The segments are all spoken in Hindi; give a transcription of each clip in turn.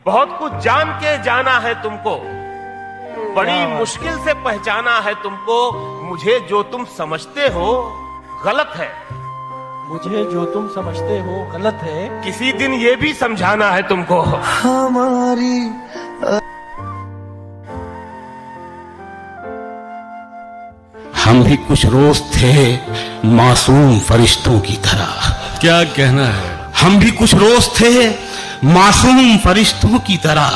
बहुत कुछ जान के जाना है तुमको, बड़ी मुश्किल से पहचाना है तुमको। मुझे जो तुम समझते हो गलत है, मुझे जो तुम समझते हो गलत है, किसी दिन ये भी समझाना है तुमको। हमारी हम भी कुछ रोज थे मासूम फरिश्तों की तरह। क्या कहना है? हम भी कुछ रोज थे मासूम फरिश्तों की तरह,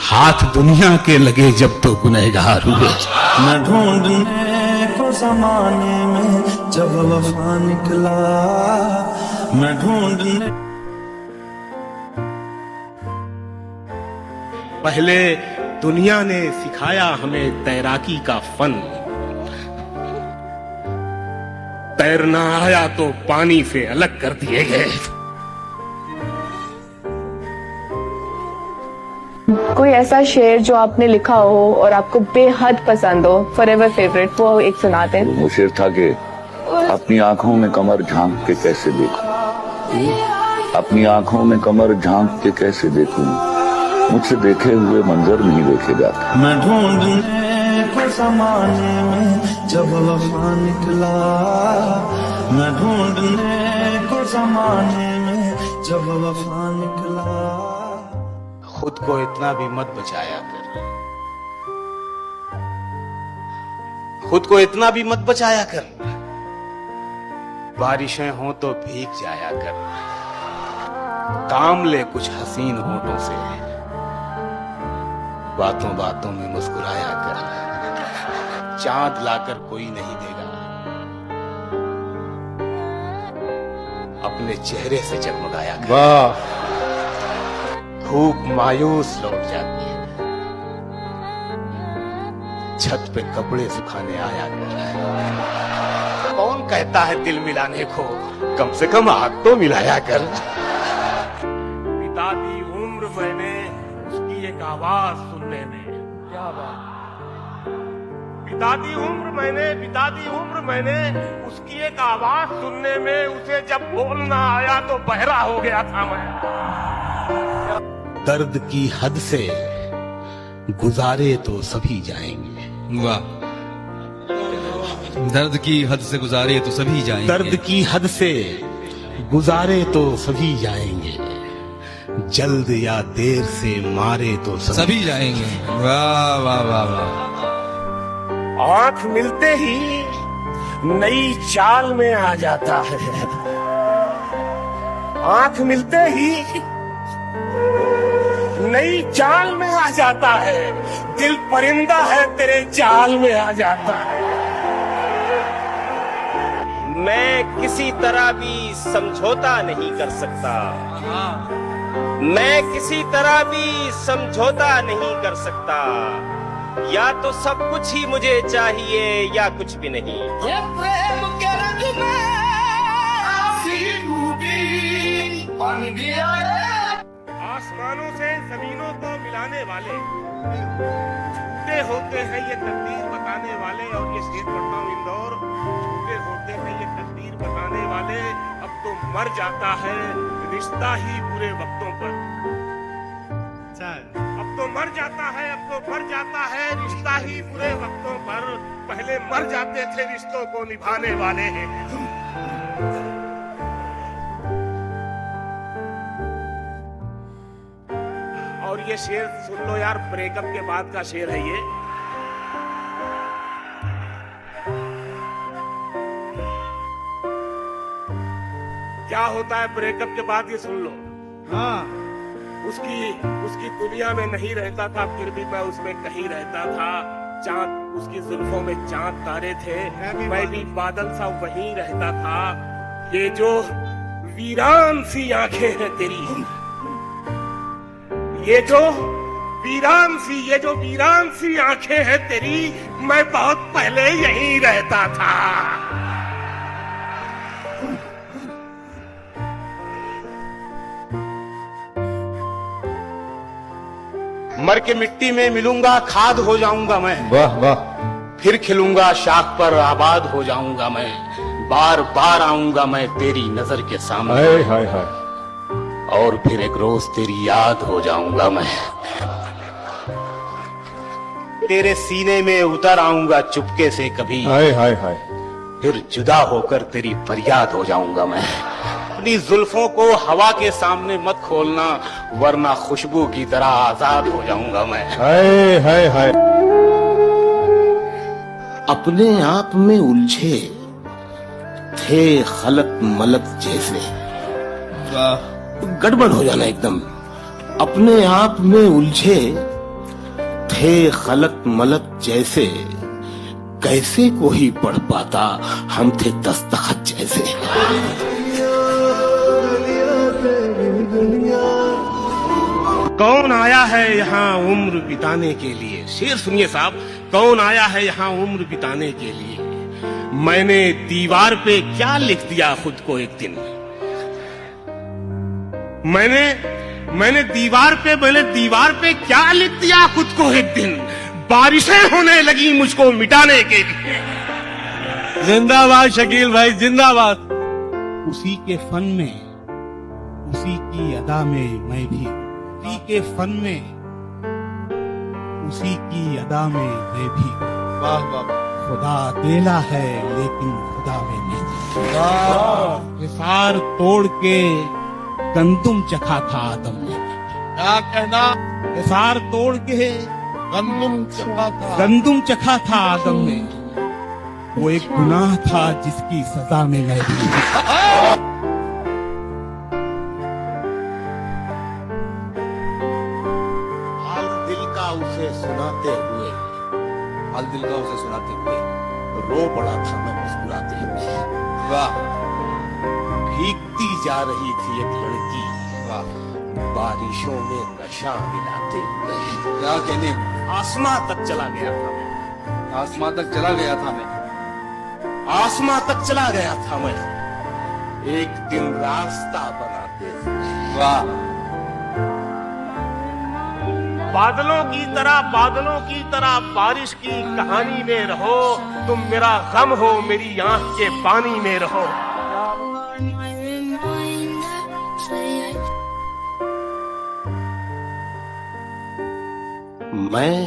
हाथ दुनिया के लगे जब तो गुनहगार हुए। न ढूंढने को जमाने में जब वफा निकला, मैं ढूंढने पहले दुनिया ने सिखाया हमें तैराकी का फन, तैरना आया तो पानी से अलग कर दिए गए। कोई ऐसा शेर जो आपने लिखा हो और आपको बेहद पसंद हो, फॉरएवर फेवरेट, वो एक सुनाते हैं। वो शेर था कि अपनी आंखों में कमर झांक के कैसे देखूं, अपनी आंखों में कमर झांक के कैसे देखूं, मुझसे देखे हुए मंजर नहीं देखे जाते। मैं ढूंढने को जमाने में जब वफा निकला, मैं ढूंढने को जमाने में जब वफा निकला। खुद को इतना भी मत बचाया कर, खुद को इतना भी मत बचाया कर। बारिशें हो तो भीग जाया कर, काम ले कुछ हसीन होठों से, बातों बातों में मुस्कुराया कर। चांद लाकर कोई नहीं देगा, अपने चेहरे से जगमगाया कर। वाह, धूप मायूस लौट जाती है, छत पे कपड़े सुखाने आया कर। कौन कहता है दिल मिलाने को, कम से कम हाथ तो मिलाया कर। बिता दी उम्र मैंने उसकी एक आवाज सुनने में, क्या बात। बिता दी उम्र मैंने उसकी एक आवाज सुनने में। उसे जब बोलना आया तो बहरा हो गया था मैं। दर्द की हद से गुजारे तो सभी जाएंगे। वाह, दर्द की हद से गुजारे तो सभी जाएंगे। दर्द की हद से गुजारे तो सभी जाएंगे, जल्द या देर से मारे तो सभी जाएंगे। वाह वाह वाह वाह। आंख मिलते ही नई चाल में आ जाता है, आंख मिलते ही नई चाल में आ जाता है। दिल परिंदा है तेरे जाल में आ जाता है। मैं किसी तरह भी समझौता नहीं कर सकता, मैं किसी तरह भी समझौता नहीं कर सकता। या तो सब कुछ ही मुझे चाहिए या कुछ भी नहीं। ये प्रेम के रंग में आसी डूबी बन गया है। आसमानों से जमीनों को मिलाने वाले झूठे होते हैं ये तकदीर बताने वाले। और ये शेर पढ़ता हूँ इंदौर, झूठे होते हैं ये तकदीर बताने वाले। अब तो मर जाता है रिश्ता ही बुरे वक्तों पर। अब तो मर जाता है, अब तो मर जाता है रिश्ता ही बुरे वक्तों पर। पहले मर जाते थे रिश्तों को निभाने वाले। और ये शेर सुन लो यार, ब्रेकअप के बाद का शेर है ये। क्या होता है ब्रेकअप के बाद, ये सुन लो। हाँ, उसकी दुनिया में नहीं रहता था, फिर भी मैं उसमें कहीं रहता था। चांद, उसकी जुल्फों में चांद तारे थे, मैं भी बादल सा वहीं रहता था। ये जो वीरान सी आंखें हैं तेरी, ये जो वीरान सी आंखें हैं तेरी, मैं बहुत पहले यहीं रहता था। मर के मिट्टी में मिलूंगा, खाद हो जाऊंगा मैं। वाह वाह। फिर खिलूंगा शाख पर, आबाद हो जाऊंगा मैं। बार बार आऊंगा मैं तेरी नजर के सामने। हाय हाय हाय। और फिर एक रोज तेरी याद हो जाऊंगा मैं। तेरे सीने में उतर आऊंगा चुपके से कभी, हाय हाय हाय। फिर जुदा होकर तेरी फरियाद हो जाऊंगा मैं। अपनी जुल्फों को हवा के सामने मत खोलना, वरना खुशबू की तरह आजाद हो जाऊंगा मैं। हाय हाय हाय। अपने आप में उलझे थे खलक मलक जैसे, गड़बड़ हो जाना एकदम। अपने आप में उलझे थे खलक मलक जैसे, कैसे कोई पढ़ पाता हम थे दस्तखत जैसे। कौन आया है यहाँ उम्र बिताने के लिए, शेर सुनिए साहब, कौन आया है यहाँ उम्र बिताने के लिए। मैंने दीवार पे क्या लिख दिया खुद को एक दिन, मैंने दीवार पे क्या लिख दिया खुद को एक दिन। बारिशें होने लगी मुझको मिटाने के लिए। जिंदाबाद शकील भाई, जिंदाबाद। उसी के फन में, उसी की अदा में मैं भी, उसी के फन में, उसी की अदा में मैं भी। वाह वाह। खुदा अकेला है लेकिन खुदा में नहीं। हिसार तोड़ के गंदुम चखा था आदम ने। क्या कहना? हिसार तोड़ के गंदुम चखा था आदम ने। वो एक गुनाह था जिसकी सजा में मैं भी। हाल दिल का उसे सुनाते हुए, रो पड़ा था मैं मुस्कुराते हुए। वाह। भीगती जा रही थी एक लड़की, बारिशों में नशा मिलाते हुए। क्या कहने? आसमां तक चला गया था मैं, आसमां तक चला गया था मैं, आसमां तक चला गया था मैं, एक दिन रास्ता बनाते हुए। वाह। बादलों की तरह बारिश की कहानी में रहो, तुम मेरा गम हो, मेरी आंख के पानी में रहो। मैं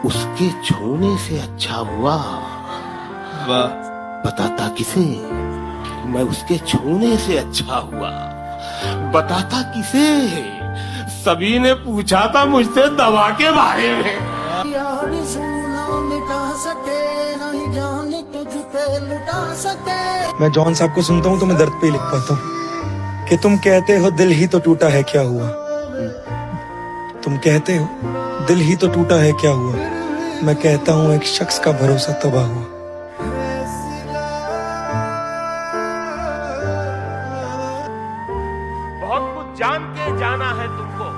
उसके छूने से अच्छा हुआ। वाह। बताता किसे, मैं उसके छूने से अच्छा हुआ। बताता किसे, सभी ने पूछा था मुझसे दवा के बारे में। मैं जॉन साहब को सुनता हूँ तो मैं दर्द पे ही लिख पाता हूँ कि तुम कहते हो दिल ही तो टूटा है क्या हुआ। तुम कहते हो दिल ही तो टूटा है क्या हुआ, मैं कहता हूँ एक शख्स का भरोसा तबाह हुआ। बहुत कुछ जान के जाना है तुमको,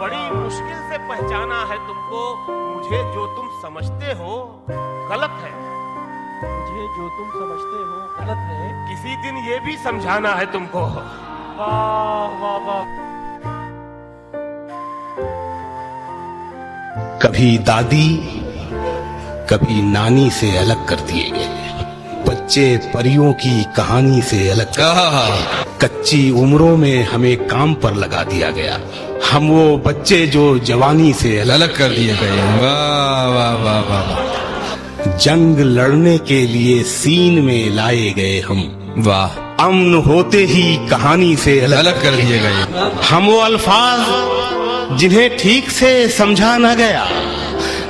बड़ी मुश्किल से पहचाना है तुमको। मुझे जो तुम समझते हो गलत है, मुझे जो तुम समझते हो गलत है। किसी दिन ये भी समझाना है तुमको। वाह वाह वाह। कभी दादी कभी नानी से अलग कर दिए गए, बच्चे परियों की कहानी से अलग कच्ची उम्रों में हमें काम पर लगा दिया गया। हम वो बच्चे जो जवानी से अलग कर दिए गए। वाह वाह वाह वाह। जंग लड़ने के लिए सीन में लाए गए हम। वाह। अमन होते ही कहानी से अलग कर दिए गए। हम वो अल्फाज जिन्हें ठीक से समझा न गया,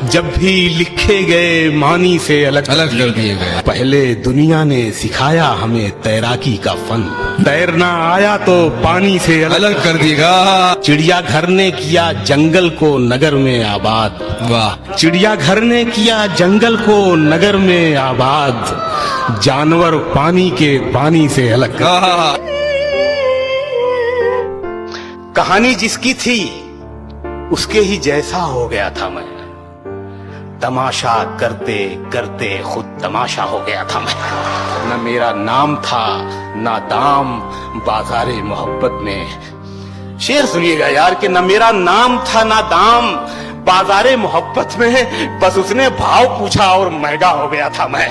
जब भी लिखे गए मानी से अलग कर दिए गए। पहले दुनिया ने सिखाया हमें तैराकी का फन, तैरना आया तो पानी से अलग कर दिएगा। चिड़ियाघर ने किया जंगल को नगर में आबाद। वाह। चिड़ियाघर ने किया जंगल को नगर में आबाद, जानवर पानी के पानी से अलग कर। कहानी जिसकी थी उसके ही जैसा हो गया था मैं। तमाशा करते करते खुद तमाशा हो गया था मैं। न मेरा नाम था ना दाम बाजारे मोहब्बत में। शेर सुनिएगा यार कि न मेरा नाम था ना दाम बाजारे मोहब्बत में, बस उसने भाव पूछा और महंगा हो गया था मैं।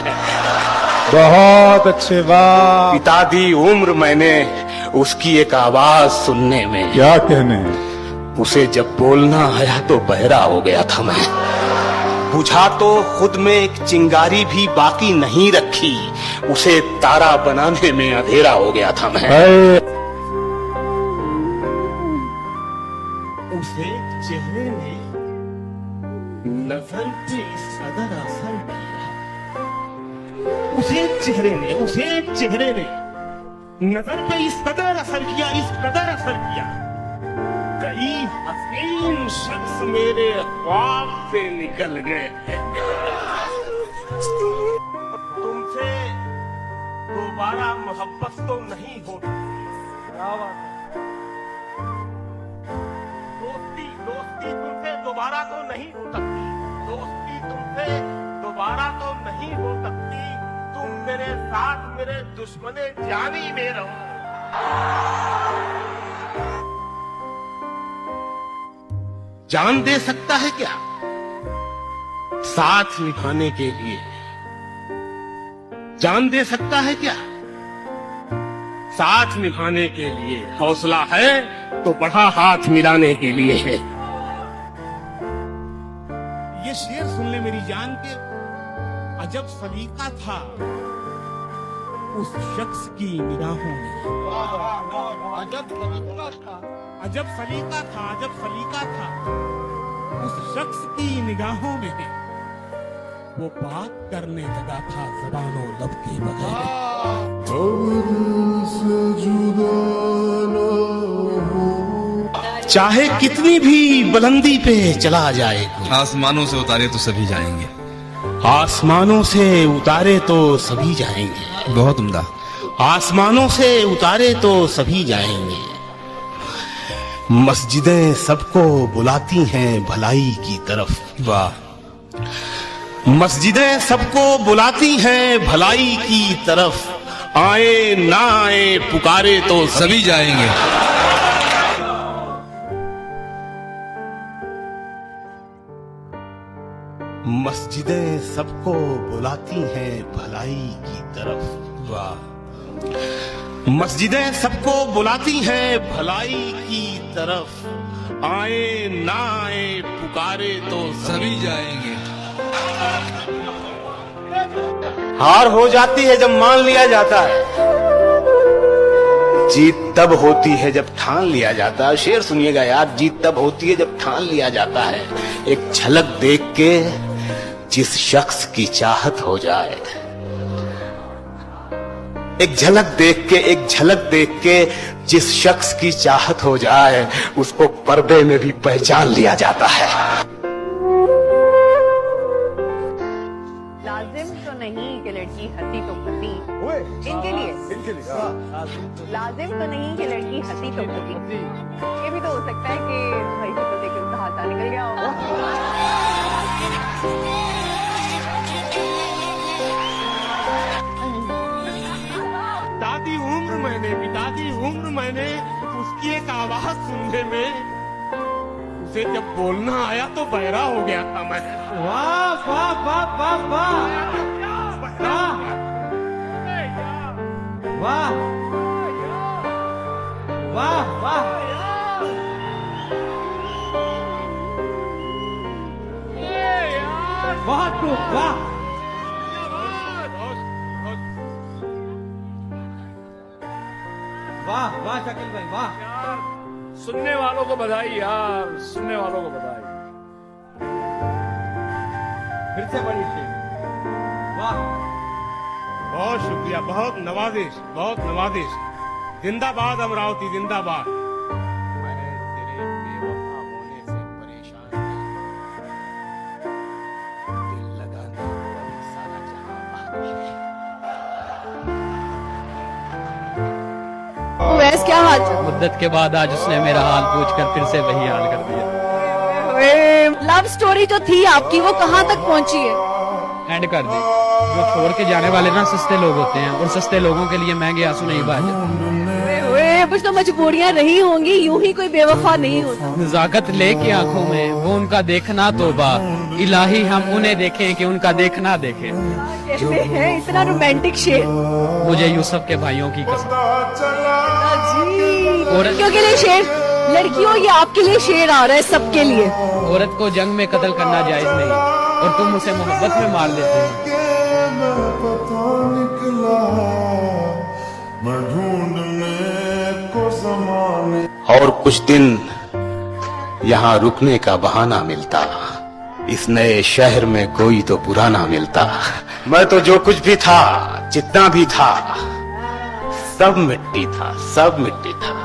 बहुत अच्छे। वाह। बिता दी उम्र मैंने उसकी एक आवाज सुनने में। क्या कहने? उसे जब बोलना आया तो बहरा हो गया था मैं। बुझा तो खुद में एक चिंगारी भी बाकी नहीं रखी, उसे तारा बनाने में अंधेरा हो गया था मैं। उसे चेहरे ने नजर पे इस कदर असर किया, उसे चेहरे ने नजर पे इस कदर असर किया, इस कदर असर किया, कई हसीन शख्स मेरे ख्वाब से निकल गए। तुमसे दोबारा मोहब्बत तो नहीं होती, दोस्ती तुमसे दोबारा तो नहीं हो सकती, दोस्ती तुमसे दोबारा तो नहीं हो सकती। तुम मेरे साथ मेरे दुश्मने जानी में रहो। जान दे सकता है क्या साथ निभाने के लिए? जान दे सकता है क्या साथ निभाने के लिए? हौसला है तो बढ़ा हाथ मिलाने के लिए है। ये शेर सुन ले मेरी जान के, अजब सलीका था उस शख्स की निगाहों में। अजब सलीका था, अजब सलीका था, अजब सलीका था उस शख्स की निगाहों में। वो बात करने लगा था ज़बानो लब के बगैर। चाहे कितनी भी बुलंदी पे चला जाए, आसमानों से उतारे तो सभी जाएंगे, आसमानों से उतारे तो सभी जाएंगे। बहुत उम्दा। आसमानों से उतारे तो सभी जाएंगे। मस्जिदें सबको बुलाती हैं भलाई की तरफ। वाह। मस्जिदें सबको बुलाती हैं भलाई की तरफ। आए ना आए पुकारे तो सभी जाएंगे। मस्जिदें सबको बुलाती हैं भलाई की तरफ। वाह। मस्जिदें सबको बुलाती हैं भलाई की तरफ। आए ना आए पुकारे तो सभी जाएंगे। हार हो जाती है जब मान लिया जाता है, जीत तब होती है जब ठान लिया जाता है। शेर सुनिएगा यार, जीत तब होती है जब ठान लिया जाता है। एक झलक देख के जिस शख्स की चाहत हो जाए, एक झलक देख के जिस शख्स की चाहत हो जाए, उसको पर्दे में भी पहचान लिया जाता है। लाजिम तो नहीं कि लड़की हंसी तो फंसी, इनके लिए लाजिम तो नहीं कि लड़की हंसी तो फंसी। ये भी तो हो सकता है कि भाई को तो देख उनका हाथा निकल गया होगा। दादी उम्र मैंने उसकी एक आवाज सुनने में, उसे जब बोलना आया तो बहरा हो गया था मैं। वाह वाह वाह वाह वाह वाह वाह वाह। बहुत खूब, वाह। वाह वाह शकील भाई, वाह। सुनने वालों को बधाई यार, सुनने वालों को बधाई। फिर से बड़ी शेर, वाह। बहुत शुक्रिया, बहुत नवाजिश, बहुत नवाजिश। जिंदाबाद अमरावती, जिंदाबाद। मैं तेरे बेवफा होने से परेशान नहीं, दिल लगाने को अभी सारा जहां बाकी है। वैस क्या हाल? मुद्दत के बाद आज उसने मेरा हाल पूछकर फिर से वही हाल कर दिया। लव स्टोरी जो थी आपकी वो कहाँ तक पहुँची है? एंड कर दी। जो छोड़ के जाने वाले ना सस्ते लोग होते हैं, और सस्ते लोगों के लिए महंगे आंसू नहीं बहाए जाते। कुछ तो मजबूरियाँ रही होंगी, यूं ही कोई बेवफा नहीं होता। नजाकत लेके आंखों में वो उनका देखना तोबा, इलाही हम उन्हें देखें कि उनका देखना देखें। कहते हैं इतना रोमांटिक शेर। मुझे यूसुफ के भाइयों की कसम। जी लड़कियों के लिए शेर, लड़कियों ये आपके लिए शेर आ रहा है, सबके लिए। औरत को जंग में कत्ल करना जायज नहीं और तुम उसे मोहब्बत में मार देते हो। और कुछ दिन यहाँ रुकने का बहाना मिलता, इस नए शहर में कोई तो बुरा ना मिलता। मैं तो जो कुछ भी था, जितना भी था, सब मिट्टी था, सब मिट्टी था।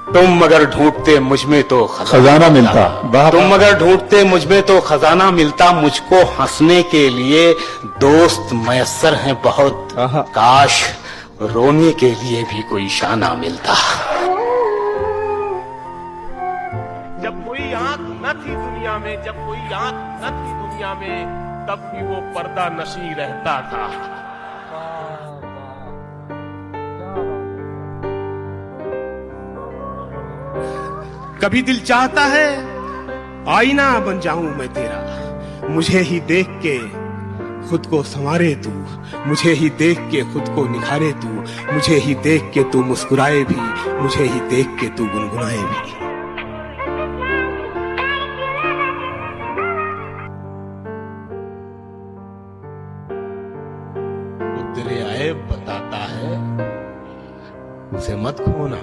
तुम मगर ढूंढते मुझ में तो खजाना मिलता, तुम मगर ढूंढते मुझ में तो खजाना मिलता। मुझको हंसने के लिए दोस्त मयस्सर हैं बहुत, काश रोने के लिए भी कोई शाना मिलता। जब कोई आंख न थी दुनिया में, जब कोई आंख न थी दुनिया में, तब भी वो पर्दा नशी रहता था। कभी दिल चाहता है आईना बन जाऊं मैं तेरा, मुझे ही देख के खुद को संवारे तू, मुझे ही देख के खुद को निखारे तू, मुझे ही देख के तू मुस्कुराए भी, मुझे ही देख के तू गुनगुनाए भी। वो तेरे ऐब बताता है, उसे मत खोना।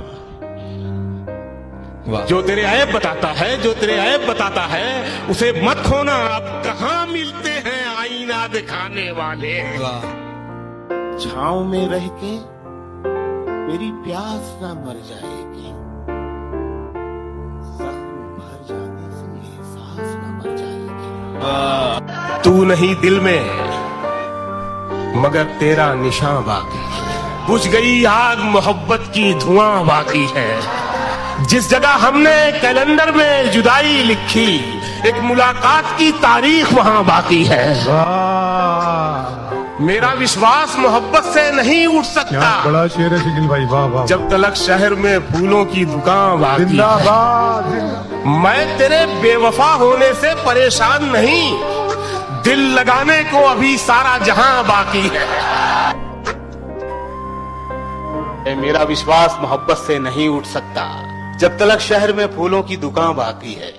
जो तेरे ऐब बताता है, जो तेरे ऐब बताता है, उसे मत खोना। अब कहाँ मिलते हैं आईना दिखाने वाले। छांव में रह के मेरी प्यास ना मर जाएगी, जख्म भर जाने से मेरी सांस ना मर जाएगी। तू नहीं दिल में मगर तेरा निशान बाकी, बुझ गई आग मोहब्बत की धुआं बाकी है। जिस जगह हमने कैलेंडर में जुदाई लिखी, एक मुलाकात की तारीख वहां बाकी है। मेरा विश्वास मोहब्बत से नहीं उठ सकता, बड़ा शेर है शिकिल भाई, वाह वाह। जब तलक शहर में फूलों की दुकान बाकी। जिंदाबाद। मैं तेरे बेवफा होने से परेशान नहीं, दिल लगाने को अभी सारा जहां बाकी है। मेरा विश्वास मोहब्बत से नहीं उठ सकता, जब तलक शहर में फूलों की दुकान बाकी है।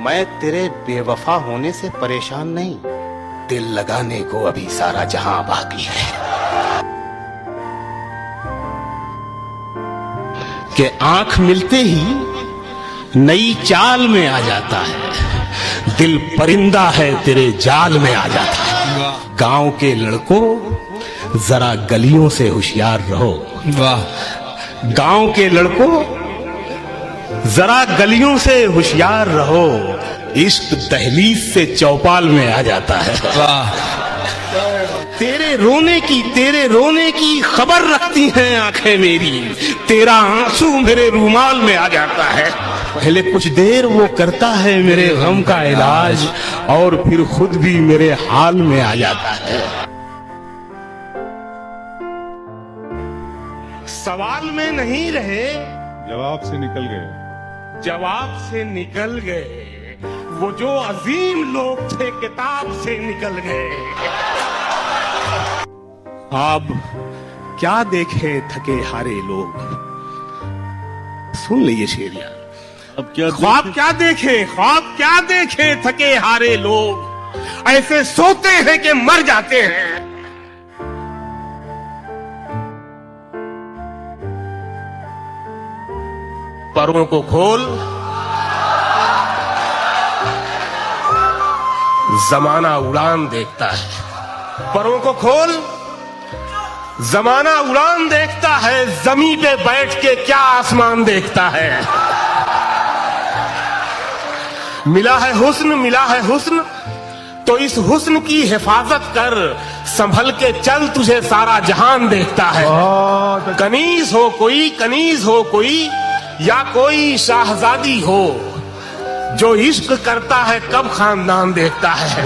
मैं तेरे बेवफा होने से परेशान नहीं, दिल लगाने को अभी सारा जहां बाकी है। कि आंख मिलते ही नई चाल में आ जाता है, दिल परिंदा है तेरे जाल में आ जाता है। गांव के लड़कों जरा गलियों से होशियार रहो, वाह। गांव के लड़कों जरा गलियों से होशियार रहो, इश्क दहलीज से चौपाल में आ जाता है, वाह। तेरे रोने की खबर रखती हैं आंखें मेरी, तेरा आंसू मेरे रूमाल में आ जाता है। पहले कुछ देर वो करता है मेरे गम का इलाज, और फिर खुद भी मेरे हाल में आ जाता है। सवाल में नहीं रहे, जवाब से निकल गए, जवाब से निकल गए। वो जो अजीम लोग थे किताब से निकल गए। अब क्या देखे थके हारे लोग, सुन लीजिए शेर यार। अब क्या ख्वाब क्या देखे, ख्वाब क्या देखे थके हारे लोग, ऐसे सोते हैं कि मर जाते हैं। परों को खोल, जमाना उड़ान देखता है। परों को खोल, जमाना उड़ान देखता है। जमीन पे बैठ के क्या आसमान देखता है। मिला है हुस्न, मिला है हुस्न, तो इस हुस्न की हिफाजत कर, संभल के चल, तुझे सारा जहान देखता है। कनीज हो कोई, कनीज हो कोई, या कोई शाहजादी हो, जो इश्क करता है कब खानदान देखता है।